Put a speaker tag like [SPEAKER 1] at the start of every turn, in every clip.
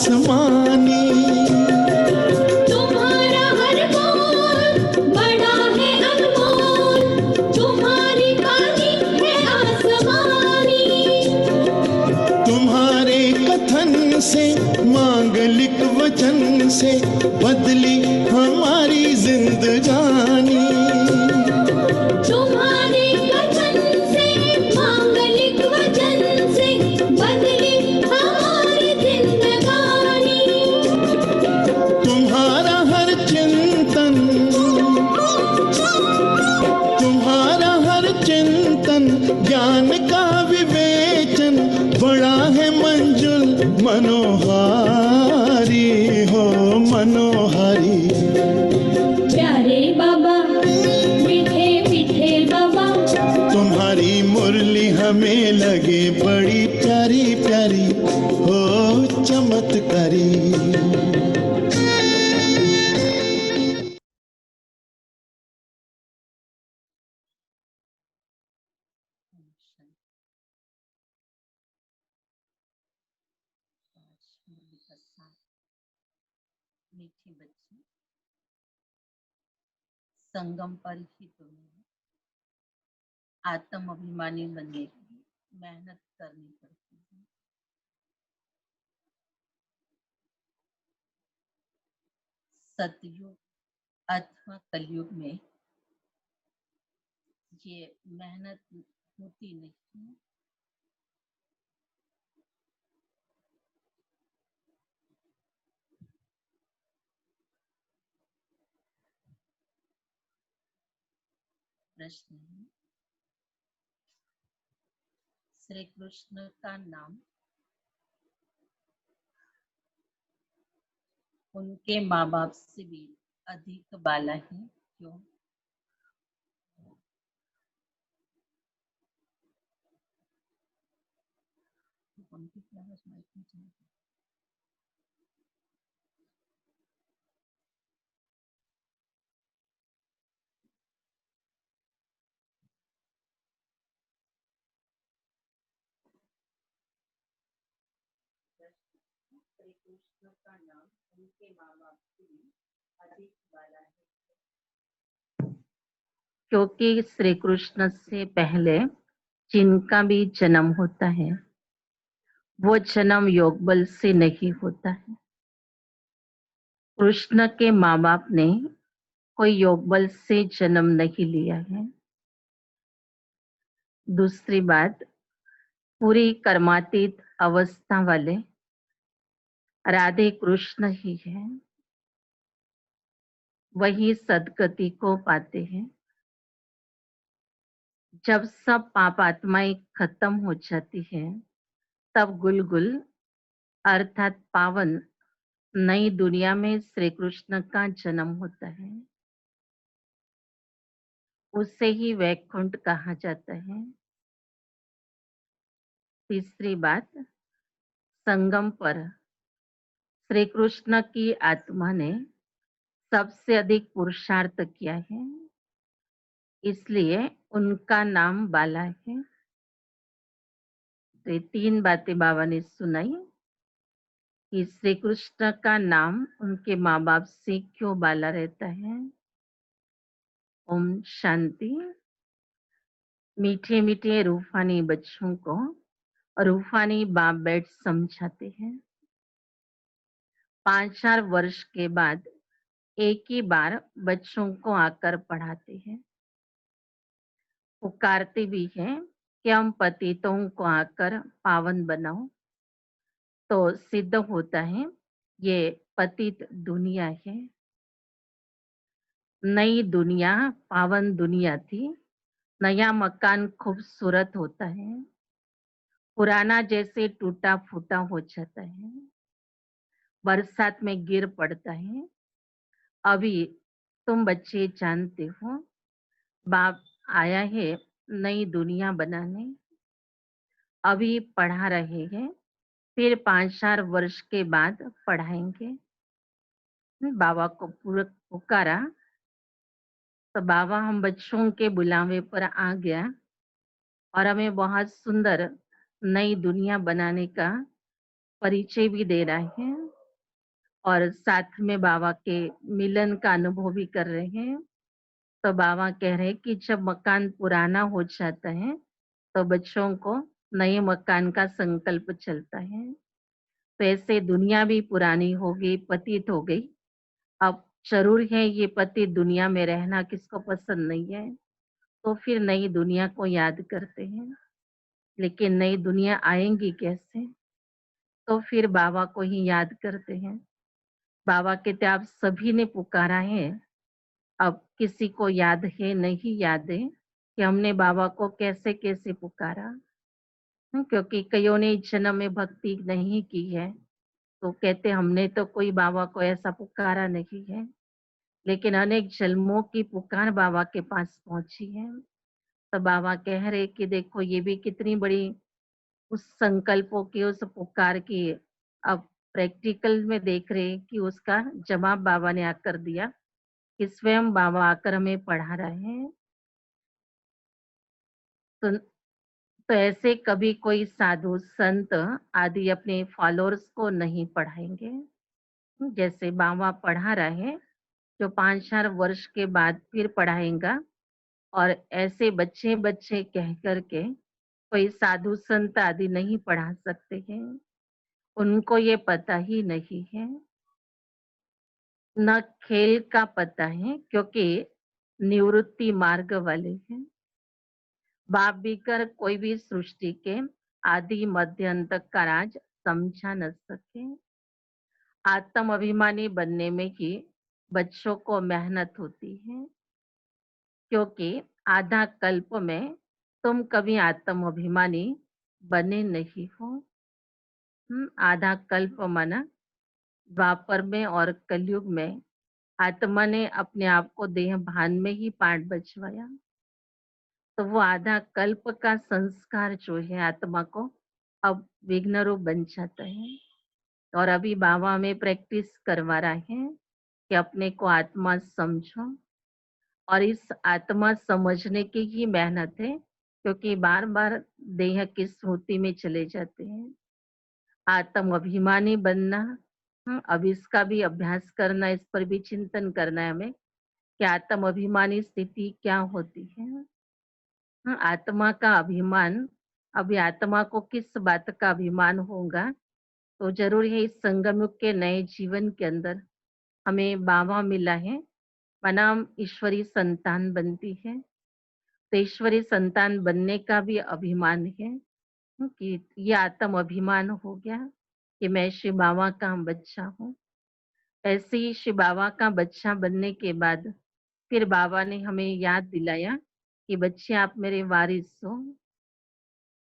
[SPEAKER 1] आसमानी।
[SPEAKER 2] तुम्हारा हर बोल बड़ा है अनमोल, तुम्हारी बानी है आसमानी।
[SPEAKER 1] तुम्हारे कथन से, मांगलिक वचन से बदली हमारी जिंदगानी।
[SPEAKER 2] तुम्हारे कथन से, मांगलिक वचन से बदली हमारी जिंदगानी।
[SPEAKER 1] तुम्हारा हर चिंतन, तुम्हारा हर चिंतन ज्ञान का विवेचन बड़ा है मंजुल मनोहारी हो मनोहारी।
[SPEAKER 2] प्यारे बाबा, मीठे मीठे बाबा,
[SPEAKER 1] तुम्हारी मुरली हमें लगे बड़ी प्यारी प्यारी हो चमत्कारी।
[SPEAKER 3] मीठे बच्चे, संगम पर ही तुम्हें आत्म अभिमानी बनने के लिए मेहनत करनी पड़ती है। सतयुग अथवा कलयुग में ये मेहनत होती नहीं। प्रश्न है, श्री कृष्ण का नाम उनके माँ बाप से भी अधिक बाला है, क्यों? श्री कृष्ण का नाम उनके माँ बाप से भी अधिक बाला है, क्योंकि श्री कृष्ण से पहले जिनका भी जन्म होता है वो जन्म योग बल से नहीं होता है। कृष्ण के माँ बाप ने कोई योग बल से जन्म नहीं लिया है। दूसरी बात, पूरी कर्मातीत अवस्था वाले राधे कृष्ण ही है, वही सदगति को पाते हैं। जब सब पाप आत्माएं खत्म हो जाती है तब गुलगुल अर्थात पावन नई दुनिया में श्री कृष्ण का जन्म होता है। उसे ही वैकुंठ कहा जाता है। तीसरी बात, संगम पर श्री कृष्ण की आत्मा ने सबसे अधिक पुरुषार्थ किया है, इसलिए उनका नाम बाला है। तो ये तीन बातें बाबा ने सुनाई कि श्री कृष्ण का नाम उनके माँ बाप से क्यों बाला रहता है। ओम शांति। मीठे मीठे रूहानी बच्चों को रूहानी बाप बैठ समझाते हैं। 5-4 वर्ष के बाद एक ही बार बच्चों को आकर पढ़ाते हैं। पुकारते भी हैं कि हम पतितों को आकर पावन बनाओ, तो सिद्ध होता है ये पतित दुनिया है। नई दुनिया पावन दुनिया थी। नया मकान खूबसूरत होता है, पुराना जैसे टूटा फूटा हो जाता है, बरसात में गिर पड़ता है। अभी तुम बच्चे जानते हो बाप आया है नई दुनिया बनाने, अभी पढ़ा रहे हैं, फिर 5-4 वर्ष के बाद पढ़ाएंगे। बाबा को पुकारा तो बाबा हम बच्चों के बुलावे पर आ गया और हमें बहुत सुंदर नई दुनिया बनाने का परिचय भी दे रहा है। और साथ में बाबा के मिलन का अनुभव भी कर रहे हैं। तो बाबा कह रहे हैं कि जब मकान पुराना हो जाता है, तो बच्चों को नए मकान का संकल्प चलता है। तो ऐसे दुनिया भी पुरानी हो गई, पतित हो गई। अब ज़रूर है ये पतित दुनिया में रहना किसको पसंद नहीं है, तो फिर नई दुनिया को याद करते हैं। लेकिन नई दुनिया आएँगी कैसे? तो फिर बाबा को ही याद करते हैं। बाबा कहते आप सभी ने पुकारा है, अब किसी को याद है, नहीं याद है कि हमने बाबा को कैसे-कैसे पुकारा। क्योंकि कइयों ने इस जन्म में भक्ति नहीं की है, तो कहते हमने तो कोई बाबा को ऐसा पुकारा नहीं है। लेकिन अनेक जन्मों की पुकार बाबा के पास पहुँची है। तो बाबा कह रहे कि देखो ये भी कितनी बड़ी उस संकल्पों की, उस पुकार की अब प्रैक्टिकल में देख रहे हैं कि उसका जवाब बाबा ने आकर दिया, कि स्वयं बाबा आकर हमें पढ़ा रहे हैं। तो तो ऐसे कभी कोई साधु संत आदि अपने फॉलोअर्स को नहीं पढ़ाएंगे। जैसे बाबा पढ़ा रहे हैं, जो 5-4 वर्ष के बाद फिर पढ़ाएगा, और ऐसे बच्चे-बच्चे कह कर के कोई साधु संत आदि नहीं पढ़ा सकते हैं। उनको ये पता ही नहीं है, न खेल का पता है, क्योंकि निवृत्ति मार्ग वाले हैं। बाप बीकर कोई भी सृष्टि के आदि मध्य अंत का राज समझा न सके। आत्म अभिमानी बनने में ही बच्चों को मेहनत होती है, क्योंकि आधा कल्प में तुम कभी आत्म अभिमानी बने नहीं हो। आधा कल्प माना द्वापर में और कलयुग में आत्मा ने अपने आप को देह भान में ही पाठ बचवाया। तो वो आधा कल्प का संस्कार जो है आत्मा को अब विघ्न रूप बन जाता है। और अभी बाबा हमें प्रैक्टिस करवा रहा है कि अपने को आत्मा समझो, और इस आत्मा समझने की ही मेहनत है, क्योंकि बार बार देह की स्मृति में चले जाते हैं। आत्म अभिमानी बनना, अब इसका भी अभ्यास करना, इस पर भी चिंतन करना है हमें कि आत्म अभिमानी स्थिति क्या होती है। आत्मा का अभिमान, अभी आत्मा को किस बात का अभिमान होगा, तो जरूर है इस संगम युग के नए जीवन के अंदर हमें बाबा मिला है, माना हम ईश्वरी संतान बनती है। तो ईश्वरी संतान बनने का भी अभिमान है, कि ये आत्म अभिमान हो गया कि मैं शिव बाबा का बच्चा हूँ। ऐसे ही शिव बाबा का बच्चा बनने के बाद फिर बाबा ने हमें याद दिलाया कि बच्चे आप मेरे वारिस हो।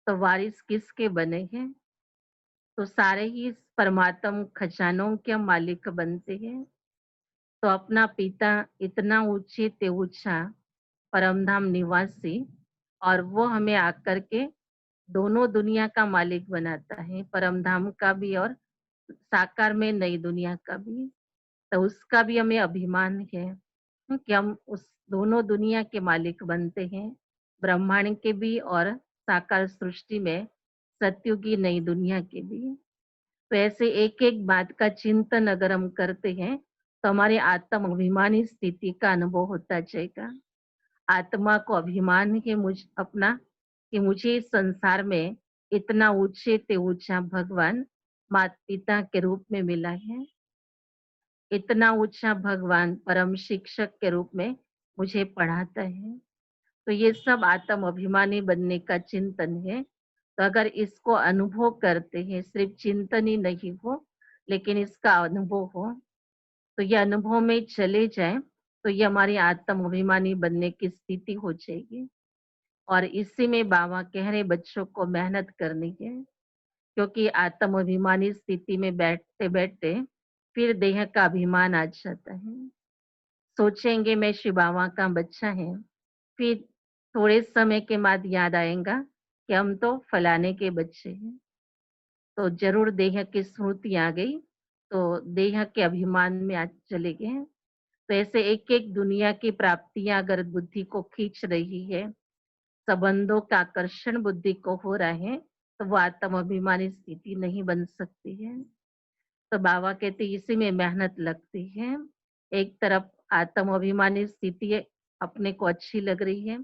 [SPEAKER 3] तो वारिस किसके बने हैं? तो सारे ही इस परमात्म खजानों के मालिक बनते हैं। तो अपना पिता इतना ऊंचे ते ऊंचा परमधाम निवासी, और वो हमें आकर के दोनों दुनिया का मालिक बनाता है, परमधाम का भी और साकार में नई दुनिया का भी। तो उसका भी हमें अभिमान है, कि हम उस दोनों दुनिया के मालिक बनते हैं, ब्रह्मांड के भी और साकार सृष्टि में सत्युगी नई दुनिया के भी। तो ऐसे एक एक बात का चिंतन अगर हम करते हैं, तो हमारे आत्म अभिमानी स्थिति का अनुभव होता जाएगा। आत्मा को अभिमान है मुझ अपना, कि मुझे इस संसार में इतना ऊंचे ते ऊंचा भगवान माता पिता के रूप में मिला है, इतना ऊंचा भगवान परम शिक्षक के रूप में मुझे पढ़ाता है। तो ये सब आत्म अभिमानी बनने का चिंतन है। तो अगर इसको अनुभव करते हैं, सिर्फ चिंतन ही नहीं हो, लेकिन इसका अनुभव हो, तो ये अनुभव में चले जाए, तो ये हमारी आत्म अभिमानी बनने की स्थिति हो जाएगी। और इसी में बाबा कह रहे बच्चों को मेहनत करनी है, क्योंकि आत्म अभिमानी स्थिति में बैठते बैठते फिर देह का अभिमान आ जाता है। सोचेंगे मैं शिव बाबा का बच्चा है, फिर थोड़े समय के बाद याद आएगा कि हम तो फलाने के बच्चे हैं। तो जरूर देह की स्मृति आ गई, तो देह के अभिमान में आज चले गए। तो ऐसे एक एक दुनिया की प्राप्तियां अगर बुद्धि को खींच रही है, संबंधों का आकर्षण बुद्धि को हो रहा है, तो वो आत्म अभिमानी स्थिति नहीं बन सकती है। तो बाबा कहते इसी में मेहनत लगती है। एक तरफ आत्म अभिमानी स्थिति अपने को अच्छी लग रही है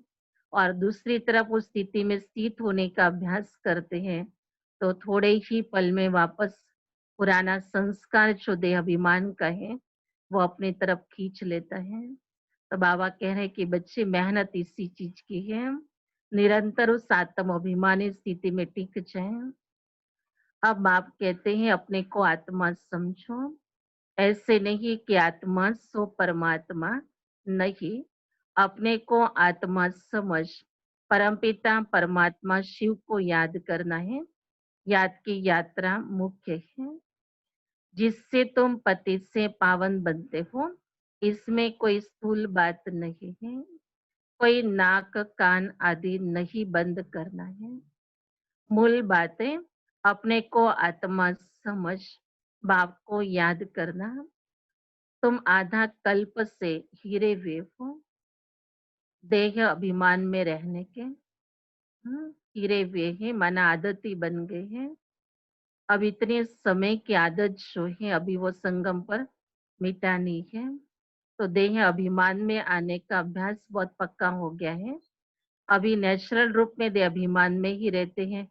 [SPEAKER 3] और दूसरी तरफ उस स्थिति में स्थित होने का अभ्यास करते हैं, तो थोड़े ही पल में वापस पुराना संस्कार जो देह अभिमान का है, वो अपनी तरफ खींच लेता है। तो बाबा कह रहे हैं कि बच्चे मेहनत इसी चीज की है, निरंतर उस आत्म अभिमानी स्थिति में टिक जाए। अब आप कहते हैं अपने को आत्मा समझो, ऐसे नहीं कि आत्मा सो परमात्मा, नहीं, अपने को आत्मा समझ परमपिता परमात्मा शिव को याद करना है। याद की यात्रा मुख्य है, जिससे तुम पति से पावन बनते हो। इसमें कोई स्थूल बात नहीं है, कोई नाक कान आदि नहीं बंद करना है। मूल बातें अपने को आत्मा समझ बाप को याद करना। तुम आधा कल्प से हीरे वे हो, देह अभिमान में रहने के। हीरे वे हैं माना आदती बन गए हैं। अब इतने समय की आदत जो है अभी वो संगम पर मिटानी है। तो देह अभिमान में आने का अभ्यास बहुत पक्का हो गया है। अभी नेचुरल रूप में देह अभिमान में ही रहते हैं।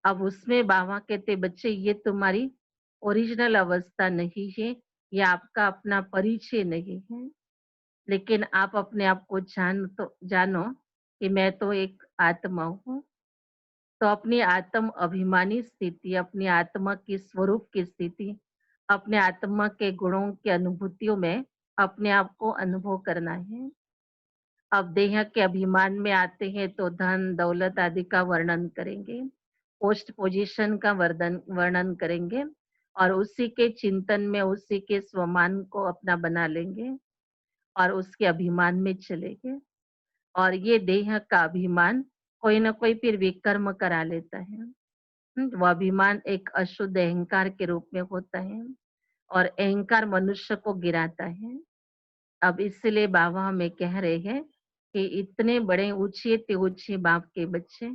[SPEAKER 3] अब उसमें बाबा कहते बच्चे ये तुम्हारी ओरिजिनल अवस्था नहीं है, ये आपका अपना परिचय नहीं है। लेकिन आप अपने आप को जानो कि मैं तो एक आत्मा हूँ। तो अपनी आत्म अभिमानी स्थिति, अपनी आत्मा की स्वरूप की स्थिति, अपने आत्मा के गुणों की अनुभूतियों में अपने आप को अनुभव करना है। अब देह के अभिमान में आते हैं तो धन दौलत आदि का वर्णन करेंगे, पोस्ट पोजीशन का वर्णन करेंगे और उसी के चिंतन में उसी के स्वमान को अपना बना लेंगे और उसके अभिमान में चलेंगे। और ये देह का अभिमान कोई ना कोई फिर विकर्म करा लेता है। वो अभिमान एक अशुद्ध अहंकार के रूप में होता है और अहंकार मनुष्य को गिराता है। अब इसलिए बाबा हमें कह रहे हैं कि इतने बड़े ऊंचे ते ऊंचे बाप के बच्चे,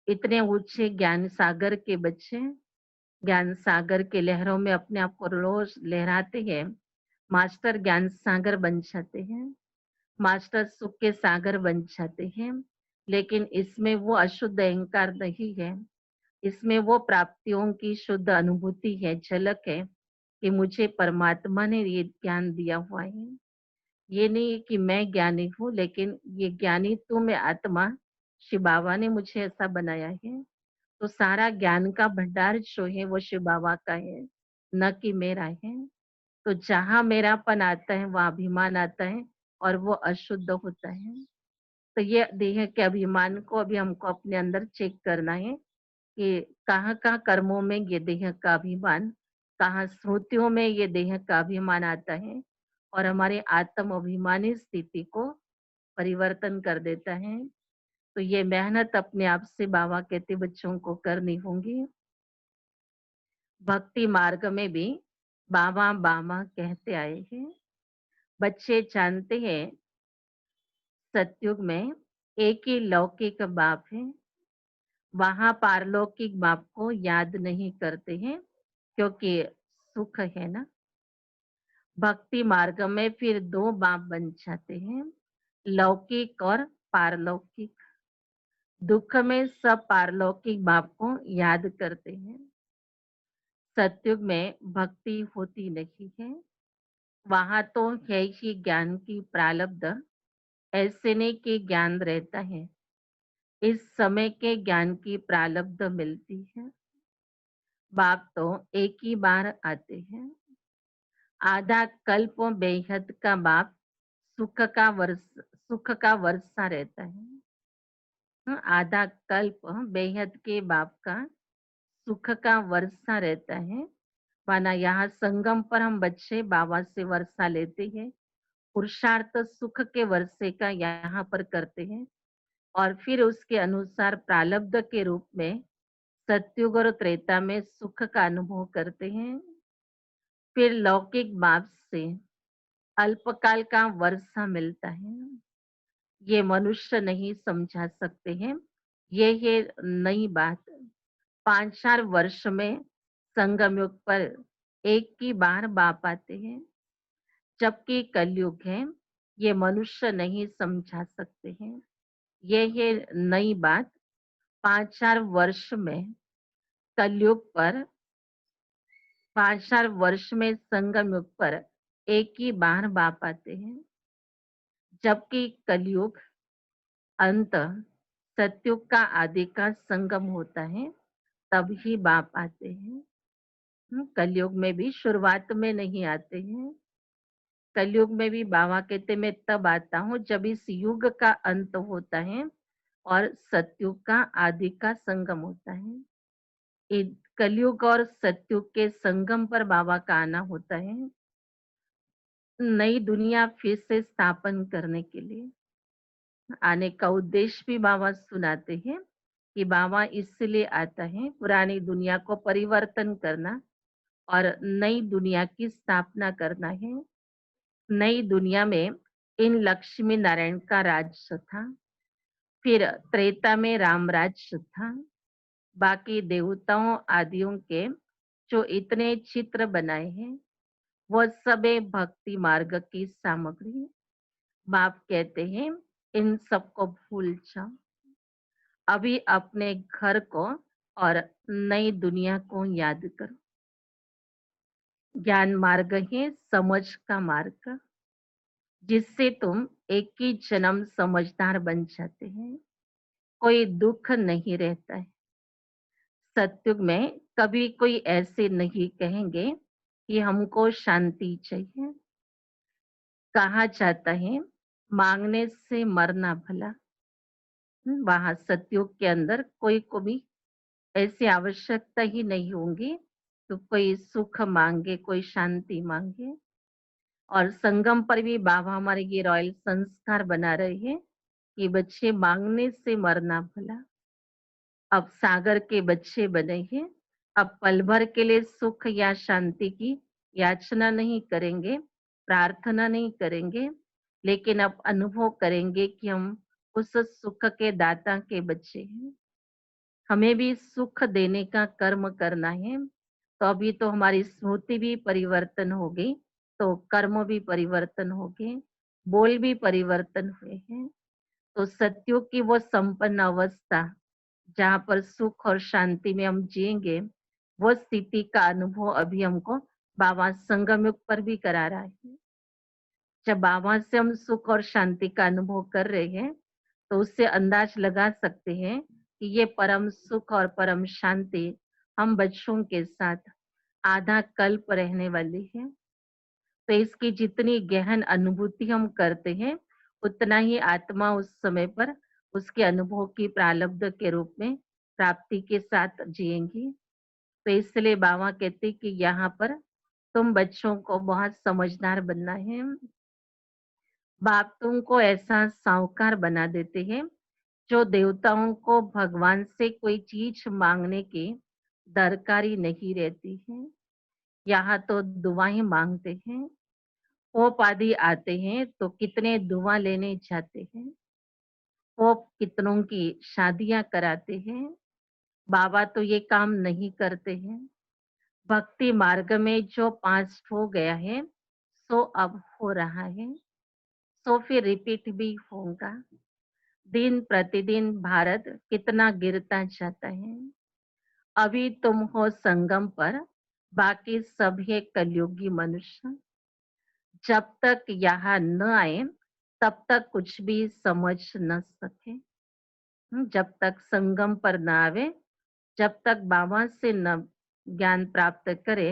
[SPEAKER 3] इतने ऊंचे ज्ञान सागर के बच्चे, ज्ञान सागर के लहरों में अपने आप को रोज लहराते हैं, मास्टर ज्ञान सागर बन जाते हैं, मास्टर सुख के सागर बन जाते हैं। लेकिन इसमें वो अशुद्ध अहंकार नहीं है, इसमें वो प्राप्तियों की शुद्ध अनुभूति है, झलक है कि मुझे परमात्मा ने ये ज्ञान दिया हुआ है। ये नहीं है कि मैं ज्ञानी हूँ, लेकिन ये ज्ञानी तू मैं आत्मा, शिव बाबा ने मुझे ऐसा बनाया है। तो सारा ज्ञान का भंडार जो है वो शिव बाबा का है, न कि मेरा है। तो जहाँ मेरापन आता है वहाँ अभिमान आता है और वो अशुद्ध होता है। तो ये देह के अभिमान को अभी हमको अपने अंदर चेक करना है कि कहाँ कहाँ कर्मों में ये देह का अभिमान, कहाँ स्मृतियों में ये देह का अभिमान आता है और हमारे आत्म अभिमानी स्थिति को परिवर्तन कर देता है। तो ये मेहनत अपने आप से बाबा कहते बच्चों को करनी होगी। भक्ति मार्ग में भी बाबा बाबा कहते आए हैं। बच्चे जानते हैं सतयुग में एक ही लौकिक बाप है, वहां पारलौकिक बाप को याद नहीं करते हैं क्योंकि सुख है ना। भक्ति मार्ग में फिर दो बाप बन जाते हैं, लौकिक और पारलौकिक। दुख में सब पारलौकिक बाप को याद करते हैं। सतयुग में भक्ति होती नहीं है, वहां तो है ही ज्ञान की प्रारब्ध। ऐसे नहीं कि ज्ञान रहता है, इस समय के ज्ञान की प्रारब्ध मिलती है। बाप तो एक ही बार आते हैं। आधा कल्प बेहद का बाप सुख का वर्षा रहता है। आधा कल्प बेहद के बाप का सुख का वर्षा रहता है। माना यहाँ संगम पर हम बच्चे बाबा से वर्षा लेते हैं, पुरुषार्थ सुख के वर्षे का यहाँ पर करते हैं और फिर उसके अनुसार प्रारब्ध के रूप में सतयुग और त्रेता में सुख का अनुभव करते हैं। फिर लौकिक बाप से अल्पकाल का वर्षा मिलता है। ये मनुष्य नहीं समझा सकते हैं, ये है नई बात। 5-4 वर्ष में संगम युग पर एक ही बार बाप आते हैं, जबकि कलयुग है, ये मनुष्य नहीं समझा सकते हैं। ये है नई बात। 5-4 वर्ष में कलयुग पर 5-4 वर्ष में संगम युग पर एक ही बार बाप आते हैं, जबकि कलयुग अंत सतयुग का आदि का संगम होता है, तभी बाप आते हैं। कलयुग में भी शुरुआत में नहीं आते हैं। कलयुग में भी बाबा कहते मैं तब आता हूँ जब इस युग का अंत होता है और सतयुग का आदि का संगम होता है। कलयुग और सतयुग के संगम पर बाबा का आना होता है, नई दुनिया फिर से स्थापन करने के लिए। आने का उद्देश्य भी बाबा सुनाते हैं कि बाबा इसलिए आता है पुरानी दुनिया को परिवर्तन करना और नई दुनिया की स्थापना करना है। नई दुनिया में इन लक्ष्मी नारायण का राज्य था, फिर त्रेता में राम राज्य था। बाकी देवताओं आदियों के जो इतने चित्र बनाए हैं वो सब है भक्ति मार्ग की सामग्री। बाप कहते हैं इन सबको भूल जाओ, अभी अपने घर को और नई दुनिया को याद करो। ज्ञान मार्ग है समझ का मार्ग, जिससे तुम एक ही जन्म समझदार बन जाते हैं, कोई दुख नहीं रहता है। सतयुग में कभी कोई ऐसे नहीं कहेंगे कि हमको शांति चाहिए। कहा जाता है मांगने से मरना भला। वहां सतयुग के अंदर कोई को भी ऐसी आवश्यकता ही नहीं होगी तो कोई सुख मांगे, कोई शांति मांगे। और संगम पर भी बाबा हमारे ये रॉयल संस्कार बना रहे हैं कि बच्चे मांगने से मरना भला। अब सागर के बच्चे बने हैं, अब पल भर के लिए सुख या शांति की याचना नहीं करेंगे, प्रार्थना नहीं करेंगे, लेकिन अब अनुभव करेंगे कि हम उस सुख के दाता के बच्चे हैं। हमें भी सुख देने का कर्म करना है। तो अभी तो हमारी स्मृति भी परिवर्तन हो गई, तो कर्म भी परिवर्तन हो गए, बोल भी परिवर्तन हुए हैं। तो सत्युग की वो संपन्न अवस्था जहाँ पर सुख और शांति में हम जिएंगे, वो स्थिति का अनुभव अभी हमको बाबा संगम युग पर भी करा रहा है। जब बाबा से हम सुख और शांति का अनुभव कर रहे हैं, तो उससे अंदाज लगा सकते हैं कि ये परम सुख और परम शांति हम बच्चों के साथ आधा कल्प रहने वाली है। तो इसकी जितनी गहन अनुभूति हम करते हैं, उतना ही आत्मा उस समय पर उसके अनुभव की प्रारब्ध के रूप में प्राप्ति के साथ जिएंगी। तो इसलिए बाबा कहते हैं कि यहाँ पर तुम बच्चों को बहुत समझदार बनना है। बाप तुमको ऐसा साहूकार बना देते हैं जो देवताओं को भगवान से कोई चीज मांगने की दरकारी नहीं रहती है। यहाँ तो दुआएं मांगते हैं। पोप आदि आते हैं तो कितने दुआ लेने जाते हैं, पोप कितनों की शादियां कराते हैं। बाबा तो ये काम नहीं करते हैं। भक्ति मार्ग में जो पास हो गया है सो अब हो रहा है, सो फिर रिपीट भी होगा। दिन प्रतिदिन भारत कितना गिरता जाता है। अभी तुम हो संगम पर, बाकी सब है कलयुगी मनुष्य। जब तक यहाँ न आए तब तक कुछ भी समझ न सके। जब तक संगम पर न आवे, जब तक बाबा से न ज्ञान प्राप्त करे,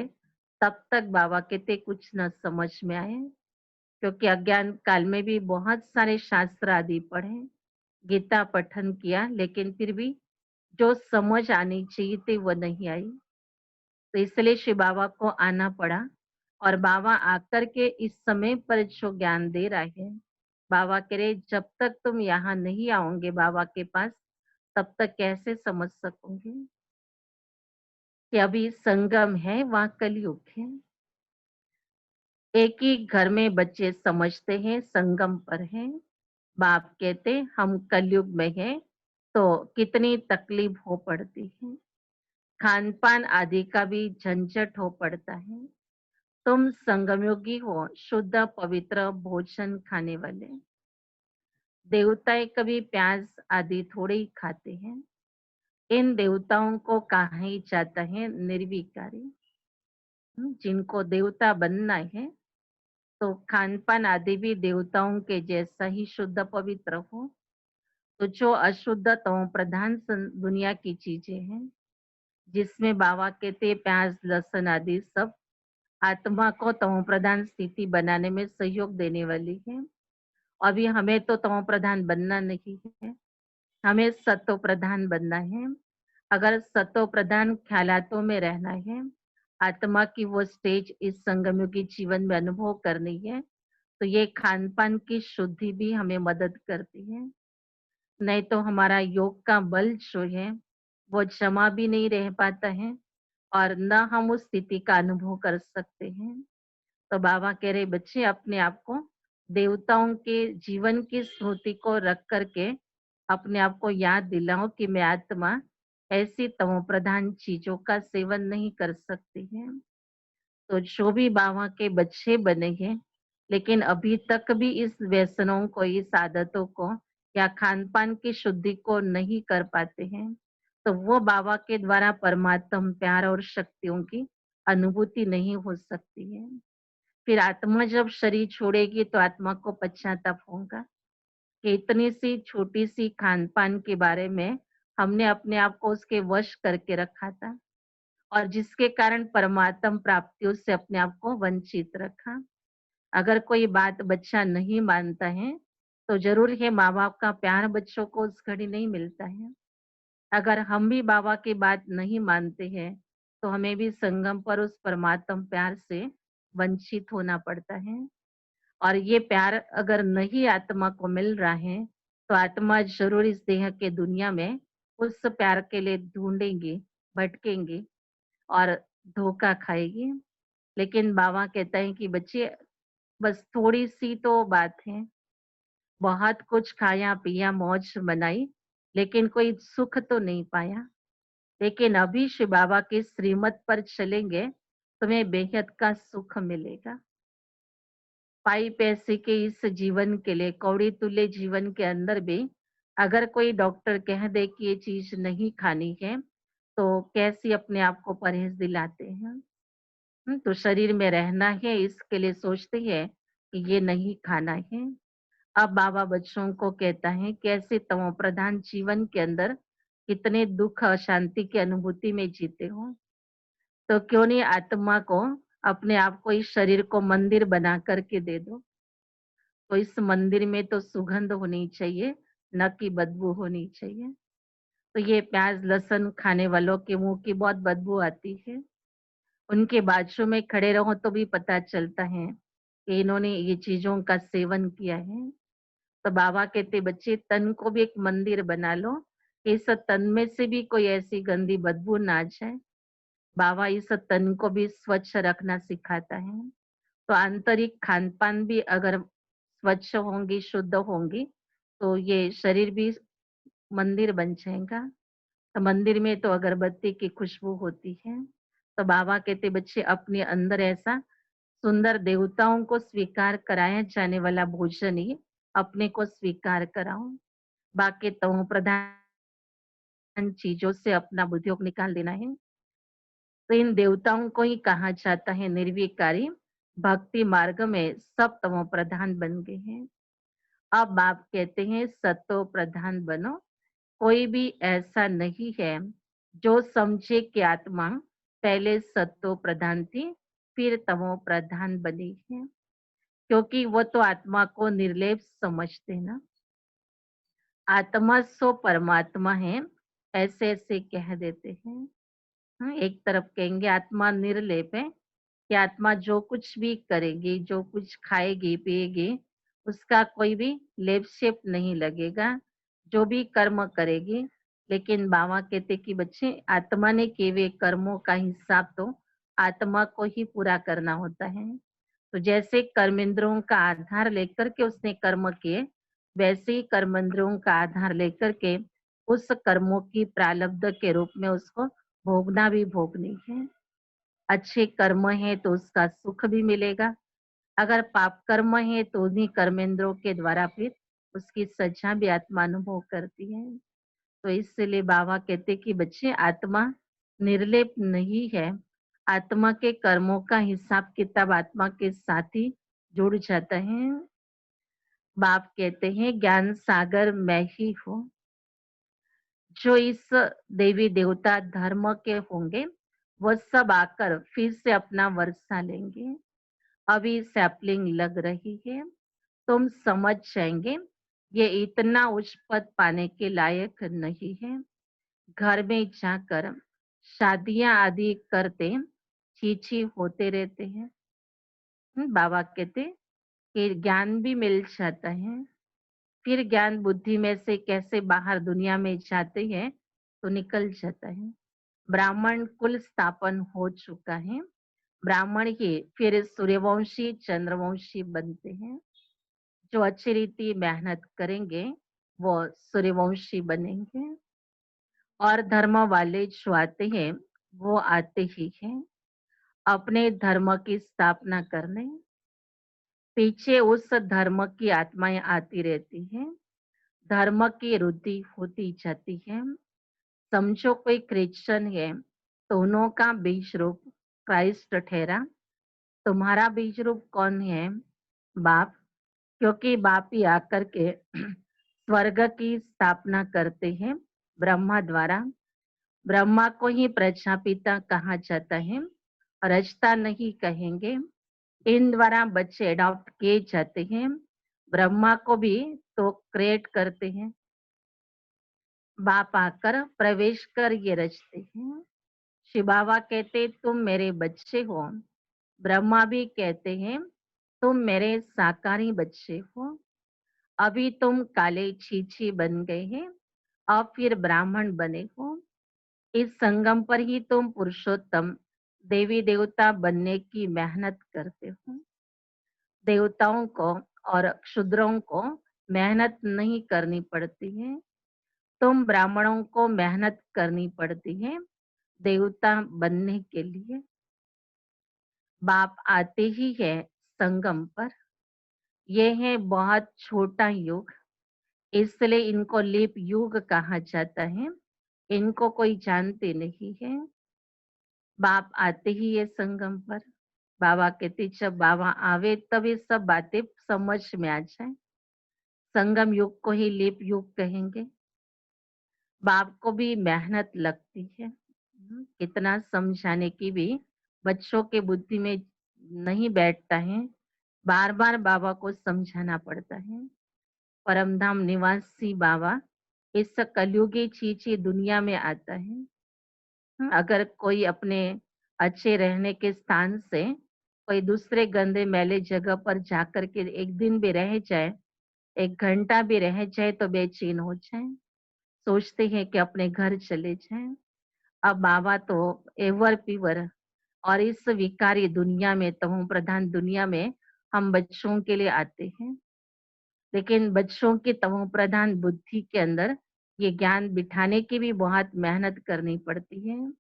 [SPEAKER 3] तब तक बाबा कहते कुछ न समझ में आए। क्योंकि अज्ञान काल में भी बहुत सारे शास्त्र आदि पढ़े, गीता पठन किया, लेकिन फिर भी जो समझ आनी चाहिए थी वो नहीं आई। तो इसलिए श्री बाबा को आना पड़ा। और बाबा आकर के इस समय पर जो ज्ञान दे रहे हैं, बाबा कह रहे जब तक तुम यहाँ नहीं आओगे बाबा के पास, तब तक कैसे समझ सकोगे कि अभी संगम है, वहाँ कलयुग है। एक ही घर में बच्चे समझते हैं संगम पर है। बाप कहते हम कलयुग में हैं, तो कितनी तकलीफ हो पड़ती है, खान पान आदि का भी झंझट हो पड़ता है। तुम संगमयोगी हो, शुद्ध पवित्र भोजन खाने वाले। देवताएं कभी प्याज आदि थोड़े ही खाते हैं। इन देवताओं को कहा ही जाता है निर्विकारी। जिनको देवता बनना है तो खान पान आदि भी देवताओं के जैसा ही शुद्ध पवित्र हो। तो जो अशुद्ध तमो प्रधान दुनिया की चीजें हैं, जिसमें बाबा कहते प्याज लहसुन आदि सब आत्मा को तमो प्रधान स्थिति बनाने में सहयोग देने वाली है। अभी हमें तो तमो प्रधान बनना नहीं है, हमें सत्व प्रधान बनना है। अगर सत्व प्रधान ख्यालातों में रहना है, आत्मा की वो स्टेज इस संगमयुगी जीवन में अनुभव करनी है, तो ये खान पान की शुद्धि भी हमें मदद करती है। नहीं तो हमारा योग का बल जो है वो जमा भी नहीं रह पाता है और न हम उस स्थिति का अनुभव कर सकते हैं। तो बाबा कह रहे बच्चे अपने आप को देवताओं के जीवन की स्मृति को रख करके अपने आप को याद दिलाओ कि मैं आत्मा ऐसी तमो प्रधान चीजों का सेवन नहीं कर सकती है। तो जो भी बाबा के बच्चे बने हैं लेकिन अभी तक भी इस व्यसनों को, इस आदतों को या खान पान की शुद्धि को नहीं कर पाते हैं, तो वो बाबा के द्वारा परमात्म प्यार और शक्तियों की अनुभूति नहीं हो सकती है। फिर आत्मा जब शरीर छोड़ेगी तो आत्मा को पश्चाताप होगा कि इतनी सी छोटी सी खान पान के बारे में हमने अपने आप को उसके वश करके रखा था और जिसके कारण परमात्म प्राप्तियों से अपने आप को वंचित रखा। अगर कोई बात बच्चा नहीं मानता है तो जरूर है माँ बाप का प्यार बच्चों को उस घड़ी नहीं मिलता है। अगर हम भी बाबा की बात नहीं मानते हैं तो हमें भी संगम पर उस परमात्म प्यार से वंचित होना पड़ता है। और ये प्यार अगर नहीं आत्मा को मिल रहा है तो आत्मा जरूर इस देह के दुनिया में उस प्यार के लिए ढूंढेंगे, भटकेंगे और धोखा खाएगी। लेकिन बाबा कहता है कि बच्चे बस थोड़ी सी तो बात है, बहुत कुछ खाया पिया मौज मनाई लेकिन कोई सुख तो नहीं पाया। लेकिन अभी शिव बाबा के श्रीमत पर चलेंगे तुम्हें बेहद का सुख मिलेगा। पाई पैसे के इस जीवन के लिए, कौड़ी तुल्य जीवन के अंदर भी अगर कोई डॉक्टर कह दे कि ये चीज नहीं खानी है तो कैसी अपने आप को परहेज दिलाते हैं। तो शरीर में रहना है इसके लिए सोचते हैं कि ये नहीं खाना है। अब बाबा बच्चों को कहता है कैसे तमो प्रधान जीवन के अंदर कितने दुख अशांति की अनुभूति में जीते हो, तो क्यों नहीं आत्मा को अपने आप को इस शरीर को मंदिर बना करके दे दो। तो इस मंदिर में तो सुगंध होनी चाहिए, न कि बदबू होनी चाहिए। तो ये प्याज लहसुन खाने वालों के मुंह की बहुत बदबू आती है। उनके बाजू में खड़े रहो तो भी पता चलता है कि इन्होंने ये चीजों का सेवन किया है। तो बाबा कहते बच्चे तन को भी एक मंदिर बना लो कि इस तन में से भी कोई ऐसी गंदी बदबू ना जाए। बाबा इस तन को भी स्वच्छ रखना सिखाता है। तो आंतरिक खान पान भी अगर स्वच्छ होंगी, शुद्ध होंगी, तो ये शरीर भी मंदिर बन जाएगा। तो मंदिर में तो अगरबत्ती की खुशबू होती है। तो बाबा कहते बच्चे अपने अंदर ऐसा सुंदर देवताओं को स्वीकार कराया जाने वाला भोजन ही अपने को स्वीकार कराओ। बाकी तमो प्रधान चीजों से अपना बुद्धियोग निकाल देना है। तो इन देवताओं को ही कहा जाता है निर्विकारी। भक्ति मार्ग में सब तमो प्रधान बन गए हैं। अब बाप कहते हैं सतो प्रधान बनो। कोई भी ऐसा नहीं है जो समझे कि आत्मा पहले सतो प्रधान थी फिर तमो प्रधान बनी है, क्योंकि वो तो आत्मा को निर्लेप समझते ना। आत्मा सो परमात्मा है ऐसे ऐसे कह देते हैं। एक तरफ कहेंगे आत्मा निर्लेप है कि आत्मा जो कुछ भी करेगी, जो कुछ खाएगी पिएगी, उसका कोई भी लेप शेप नहीं लगेगा, जो भी कर्म करेगी। लेकिन बाबा कहते कि बच्चे आत्मा ने किए हुए कर्मों का हिसाब तो आत्मा को ही पूरा करना होता है। तो जैसे कर्मेंद्रों का आधार लेकर के उसने कर्म किए, वैसे ही कर्मेंद्रों का आधार लेकर के उस कर्मों की प्रारब्ध के रूप में उसको भोगना भी भोगनी है। अच्छे कर्म है तो उसका सुख भी मिलेगा, अगर पाप कर्म है तो उन्हीं कर्मेंद्रों के द्वारा फिर उसकी सजा भी आत्मा अनुभव करती है। तो इसलिए बाबा कहते कि बच्चे, आत्मा निर्लेप नहीं है, आत्मा के कर्मों का हिसाब किताब आत्मा के साथ ही जुड़ जाता है। बाप कहते हैं ज्ञान सागर मैं ही हूँ। जो इस देवी देवता धर्म के होंगे वो सब आकर फिर से अपना वर्षा लेंगे। अभी सैपलिंग लग रही है, तुम समझ जाएंगे ये इतना उच्च पद पाने के लायक नहीं है। घर में जाकर शादियां आदि करते छी होते रहते हैं। बाबा कहते कि ज्ञान भी मिल जाता है, फिर ज्ञान बुद्धि में से कैसे बाहर दुनिया में जाते हैं तो निकल जाता है। ब्राह्मण कुल स्थापन हो चुका है, ब्राह्मण ही फिर सूर्यवंशी चंद्रवंशी बनते हैं। जो अच्छी रीति मेहनत करेंगे वो सूर्यवंशी बनेंगे, और धर्म वाले जो आते हैं वो आते ही हैं अपने धर्म की स्थापना करने। पीछे उस धर्म की आत्माएं आती रहती हैं, धर्म की वृद्धि होती जाती है। समझो कोई क्रिश्चियन है तो उनका बीज रूप क्राइस्ट ठहरा। तुम्हारा बीज रूप कौन है? बाप, क्योंकि बाप ही आकर के स्वर्ग की स्थापना करते हैं ब्रह्मा द्वारा। ब्रह्मा को ही प्रजापिता कहा जाता है, रचता नहीं कहेंगे। इन द्वारा बच्चे अडॉप्ट किए जाते हैं, ब्रह्मा को भी तो क्रिएट करते हैं। बाप आकर प्रवेश कर ये रचते हैं। शिव बाबा कहते तुम मेरे बच्चे हो, ब्रह्मा भी कहते हैं तुम मेरे साकारी बच्चे हो। अभी तुम काले छीछी बन गए हैं, अब फिर ब्राह्मण बने हो। इस संगम पर ही तुम पुरुषोत्तम देवी देवता बनने की मेहनत करते हो। देवताओं को और क्षुद्रों को मेहनत नहीं करनी पड़ती है, तुम ब्राह्मणों को मेहनत करनी पड़ती है देवता बनने के लिए। बाप आते ही है संगम पर। यह है बहुत छोटा युग, इसलिए इनको लीप युग कहा जाता है। इनको कोई जानते नहीं है। बाप आते ही है संगम पर। बाबा कहते जब बाबा आवे तब ये सब बातें समझ में आ जाए। संगम युग को ही लीप युग कहेंगे। बाप को भी मेहनत लगती है, कितना समझाने की भी बच्चों के बुद्धि में नहीं बैठता है। बार बार बाबा को समझाना पड़ता है। परमधाम निवासी बाबा इस कलयुगी चीची दुनिया में आता है। अगर कोई अपने अच्छे रहने के स्थान से कोई दूसरे गंदे मैले जगह पर जाकर के एक दिन भी रह जाए, एक घंटा भी रह जाए तो बेचैन हो जाए, सोचते हैं कि अपने घर चले जाएं। अब बाबा तो एवर पीवर, और इस विकारी दुनिया में, तमो प्रधान दुनिया में हम बच्चों के लिए आते हैं, लेकिन बच्चों की तमो प्रधान बुद्धि के अंदर ये ज्ञान बिठाने की भी बहुत मेहनत करनी पड़ती है।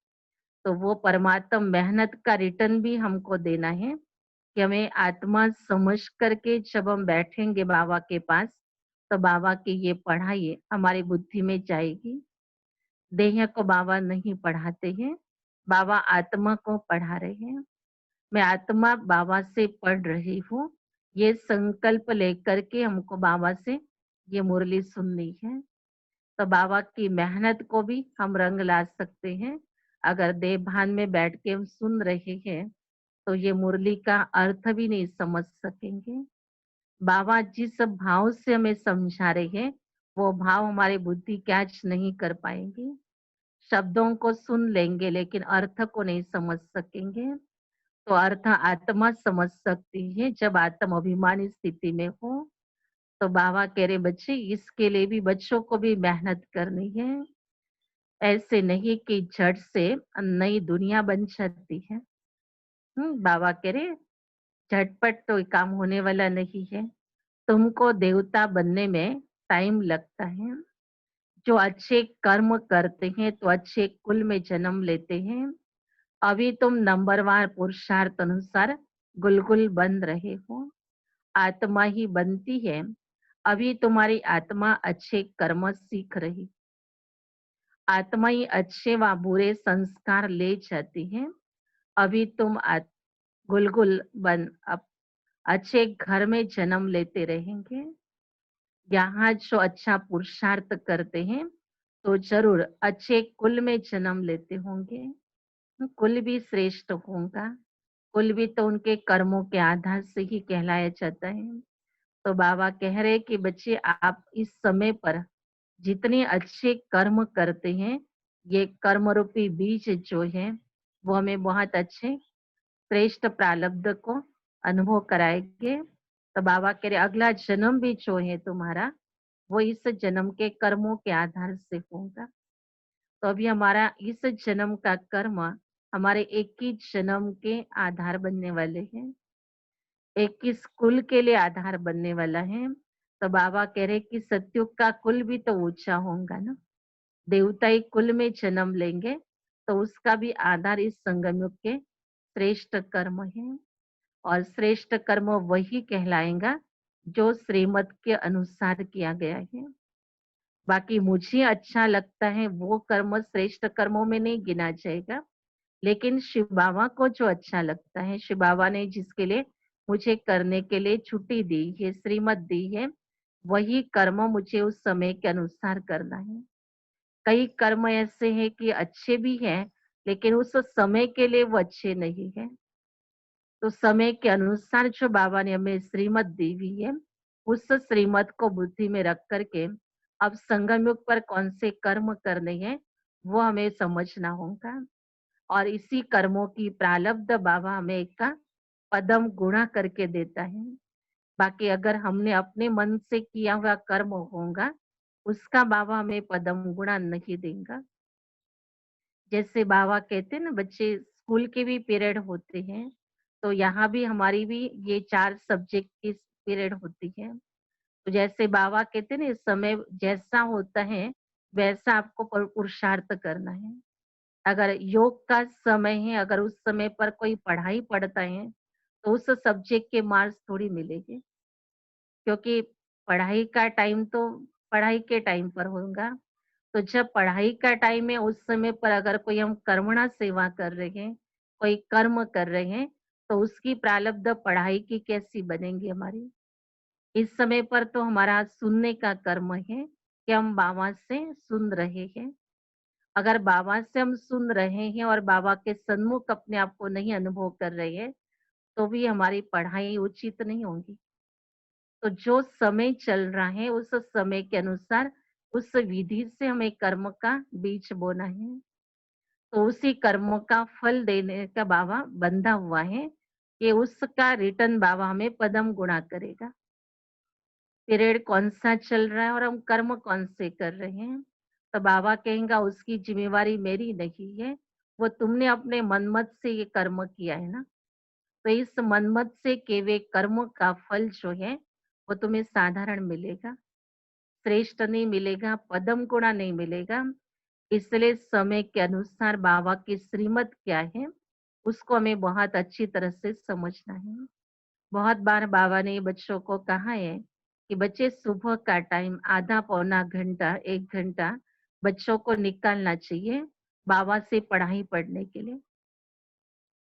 [SPEAKER 3] तो वो परमात्मा मेहनत का रिटर्न भी हमको देना है कि हमें आत्मा समझ करके जब हम बैठेंगे बाबा के पास तो बाबा की ये पढ़ाई हमारी बुद्धि में जाएगी। देह को बाबा नहीं पढ़ाते हैं, बाबा आत्मा को पढ़ा रहे हैं। मैं आत्मा बाबा से पढ़ रही हूँ, ये संकल्प लेकर के हमको बाबा से ये मुरली सुननी है। तो बाबा की मेहनत को भी हम रंग ला सकते हैं। अगर देह भान में बैठ के हम सुन रहे हैं तो ये मुरली का अर्थ भी नहीं समझ सकेंगे। बाबा जिस भाव से हमें समझा रहे हैं वो भाव हमारी बुद्धि कैच नहीं कर पाएंगे। शब्दों को सुन लेंगे लेकिन अर्थ को नहीं समझ सकेंगे। तो अर्थ आत्मा समझ सकती है जब आत्म अभिमानी स्थिति में हो। तो बाबा कह रहे बच्चे इसके लिए भी बच्चों को भी मेहनत करनी है। ऐसे नहीं कि झट से नई दुनिया बन जाती है। बाबा कह रहे झटपट तो काम होने वाला नहीं है, तुमको देवता बनने में टाइम लगता है। जो अच्छे कर्म करते हैं तो अच्छे कुल में जन्म लेते हैं, अभी तुम नंबरवार पुरुषार्थ अनुसार गुलगुल बन रहे हो, आत्मा ही बनती है। अभी तुम्हारी आत्मा अच्छे कर्म सीख रही, आत्मा ही अच्छे व बुरे संस्कार ले जाती है। अभी तुम गुलगुल बन अब अच्छे घर में जन्म लेते रहेंगे। यहाँ जो अच्छा पुरुषार्थ करते हैं तो जरूर अच्छे कुल में जन्म लेते होंगे। कुल भी श्रेष्ठ होगा, कुल भी तो उनके कर्मों के आधार से ही कहलाया जाता है। तो बाबा कह रहे कि बच्चे आप इस समय पर जितने अच्छे कर्म करते हैं, ये कर्म रूपी बीज जो है वो हमें बहुत अच्छे श्रेष्ठ प्रारब्ध को अनुभव कराएंगे। तो बाबा कह रहे अगला जन्म भी जो है तुम्हारा वो इस जन्म के कर्मों के आधार से होगा। तो अभी हमारा इस जन्म का कर्म हमारे 21 जन्म के आधार बनने वाले हैं, 21 कुल के लिए आधार बनने वाला है। तो बाबा कह रहे कि सत्युग का कुल भी तो ऊंचा होगा ना, देवताई कुल में जन्म लेंगे तो उसका भी आधार इस संगम युग के श्रेष्ठ कर्म है। और श्रेष्ठ कर्म वही कहलाएगा जो श्रीमत के अनुसार किया गया है। बाकी मुझे अच्छा लगता है वो कर्म श्रेष्ठ कर्मों में नहीं गिना जाएगा, लेकिन शिव बाबा को जो अच्छा लगता है, शिव बाबा ने जिसके लिए मुझे करने के लिए छुट्टी दी है, श्रीमत दी है, वही कर्म मुझे उस समय के अनुसार करना है। कई कर्म ऐसे हैं कि अच्छे भी हैं, लेकिन उस समय के लिए वो अच्छे नहीं है। तो समय के अनुसार जो बाबा ने हमें श्रीमत दी हुई है, उस श्रीमत को बुद्धि में रख करके अब संगम युग पर कौन से कर्म करने हैं वो हमें समझना होगा। और इसी कर्मों की प्रारब्ध बाबा हमें एक का पदम गुणा करके देता है। बाकी अगर हमने अपने मन से किया हुआ कर्म होगा, उसका बाबा हमें पदम गुणा नहीं देगा। जैसे बाबा कहते हैं ना, बच्चे स्कूल के भी पीरियड होते हैं, तो यहाँ भी हमारी भी ये 4 सब्जेक्ट की पीरियड होती है। तो जैसे बाबा कहते हैं ना, इस समय जैसा होता है वैसा आपको पुरुषार्थ करना है। अगर योग का समय है, अगर उस समय पर कोई पढ़ाई पढ़ता है तो उस सब्जेक्ट के मार्क्स थोड़ी मिलेंगे, क्योंकि पढ़ाई का टाइम तो पढ़ाई के टाइम पर होगा। तो जब पढ़ाई का टाइम है उस समय पर अगर कोई हम कर्मणा सेवा कर रहे हैं, कोई कर्म कर रहे हैं, तो उसकी प्रारब्ध पढ़ाई की कैसी बनेंगी हमारी। इस समय पर तो हमारा सुनने का कर्म है कि हम बाबा से सुन रहे हैं। अगर बाबा से हम सुन रहे हैं और बाबा के सन्मुख अपने आप को नहीं अनुभव कर रहे हैं, तो भी हमारी पढ़ाई उचित नहीं होगी। तो जो समय चल रहा है उस समय के अनुसार उस विधि से हमें कर्म का बीज बोना है। तो उसी कर्मों का फल देने का बाबा बंधा हुआ है कि उसका रिटर्न बाबा हमें पदम गुणा करेगा। पीरियड कौन सा चल रहा है और हम कर्म कौन से कर रहे हैं, तो बाबा कहेगा उसकी जिम्मेवारी मेरी नहीं है, वो तुमने अपने मनमत से ये कर्म किया है ना। तो इस मनमत से किए हुए कर्म का फल जो है वो तुम्हें साधारण मिलेगा, श्रेष्ठ नहीं मिलेगा, पदम गुणा नहीं मिलेगा। इसलिए समय के अनुसार बाबा की श्रीमत क्या है उसको हमें बहुत अच्छी तरह से समझना है। बहुत बार बाबा ने बच्चों को कहा है कि बच्चे सुबह का टाइम आधा पौना घंटा 1 घंटा बच्चों को निकालना चाहिए बाबा से पढ़ाई पढ़ने के लिए।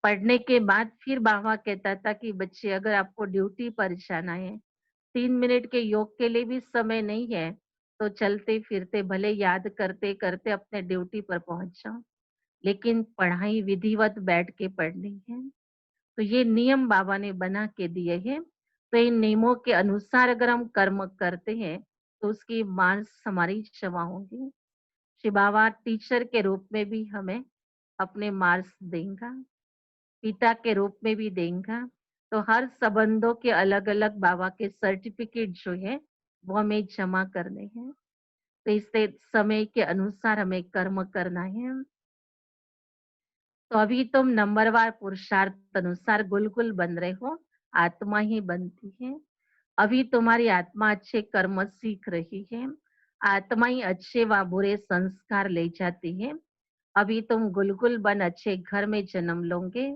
[SPEAKER 3] पढ़ने के बाद फिर बाबा कहता था कि बच्चे अगर आपको ड्यूटी पर जाना है, 3 मिनट के योग के लिए भी समय नहीं है, तो चलते फिरते भले याद करते करते अपने ड्यूटी पर पहुंच जाओ, लेकिन पढ़ाई विधिवत बैठ के पढ़नी है। तो ये नियम बाबा ने बना के दिए हैं। तो इन नियमों के अनुसार अगर हम कर्म करते हैं तो उसकी मार्क्स हमारी जमा होंगी। श्री बाबा टीचर के रूप में भी हमें अपने मार्क्स देगा, पिता के रूप में भी देगा। तो हर संबंधों के अलग अलग बाबा के सर्टिफिकेट जो है वो हमें जमा करने हैं। तो इससे समय के अनुसार हमें कर्म करना है। तो अभी तुम नंबरवार पुरुषार्थ अनुसार गुलगुल बन रहे हो, आत्मा ही बनती है। अभी तुम्हारी आत्मा अच्छे कर्म सीख रही है, आत्मा ही अच्छे व बुरे संस्कार ले जाती है। अभी तुम गुलगुल बन अच्छे घर में जन्म लोगे।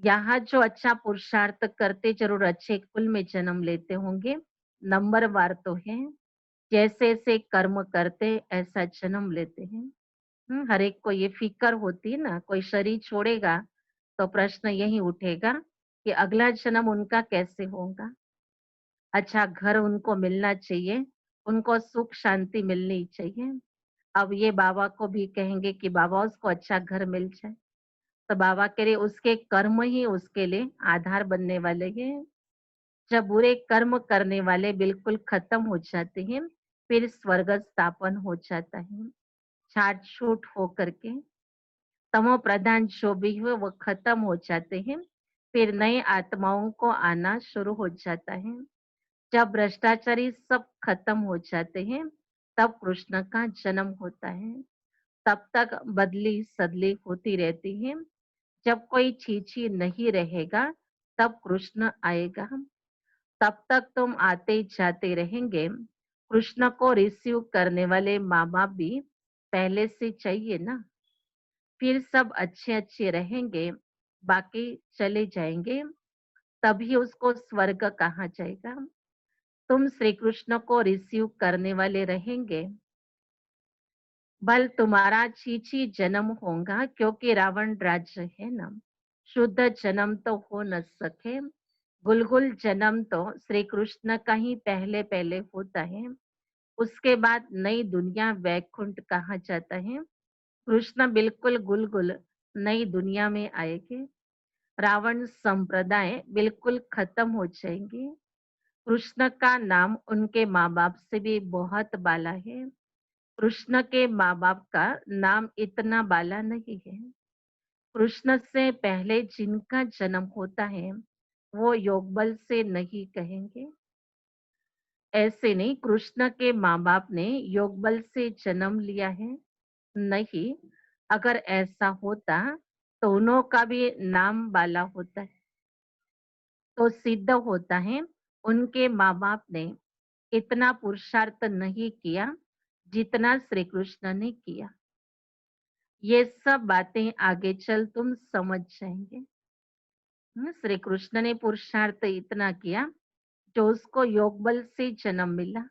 [SPEAKER 3] यहाँ जो अच्छा पुरुषार्थ करते जरूर अच्छे कुल में जन्म लेते होंगे। नंबरवार तो है, जैसे जैसे कर्म करते ऐसा जन्म लेते हैं। हर एक को ये फिक्र होती है ना, कोई शरीर छोड़ेगा तो प्रश्न यही उठेगा कि अगला जन्म उनका कैसे होगा। अच्छा घर उनको मिलना चाहिए, उनको सुख शांति मिलनी चाहिए। अब ये बाबा को भी कहेंगे कि बाबा उसको अच्छा घर मिल जाए, तो बाबा कह रहे उसके कर्म ही उसके लिए आधार बनने वाले हैं। जब बुरे कर्म करने वाले बिल्कुल खत्म हो जाते हैं, फिर स्वर्ग स्थापन हो जाता है। छाट छूट हो करके तमो प्रधान जो भी हुए वो खत्म हो जाते हैं, फिर नए आत्माओं को आना शुरू हो जाता है। जब भ्रष्टाचारी सब खत्म हो जाते हैं, तब कृष्ण का जन्म होता है। तब तक बदली सदली होती रहती है। जब कोई छीछी नहीं रहेगा, तब कृष्ण आएगा। तब तक तुम आते जाते रहेंगे। कृष्ण को रिसीव करने वाले माँ बाप भी पहले से चाहिए ना। फिर सब अच्छे अच्छे रहेंगे, बाकी चले जाएंगे, तभी उसको स्वर्ग कहा जाएगा। तुम श्री कृष्ण को रिसीव करने वाले रहेंगे। बल तुम्हारा छीछी जन्म होगा, क्योंकि रावण राज्य है ना। शुद्ध जन्म तो हो न सके। गुलगुल जन्म तो श्री कृष्ण का ही पहले पहले होता है। उसके बाद नई दुनिया वैकुंठ कहा जाता है। कृष्ण बिल्कुल गुलगुल नई दुनिया में आएंगे। रावण संप्रदाय बिल्कुल खत्म हो जाएंगे। कृष्ण का नाम उनके माँ बाप से भी बहुत बाला है। कृष्ण के माँ बाप का नाम इतना बाला नहीं है। कृष्ण से पहले जिनका जन्म होता है वो योग बल से नहीं कहेंगे। ऐसे नहीं कृष्ण के माँ बाप ने योग बल से जन्म लिया है, नहीं। अगर ऐसा होता तो उन्हों का भी नाम बाला होता है। तो सिद्ध होता है उनके माँ बाप ने इतना पुरुषार्थ नहीं किया जितना श्री कृष्ण ने किया। ये सब बातें आगे चल तुम समझ जाएंगे। श्री कृष्ण ने पुरुषार्थ इतना किया जो उसको योग बल से जन्म मिला,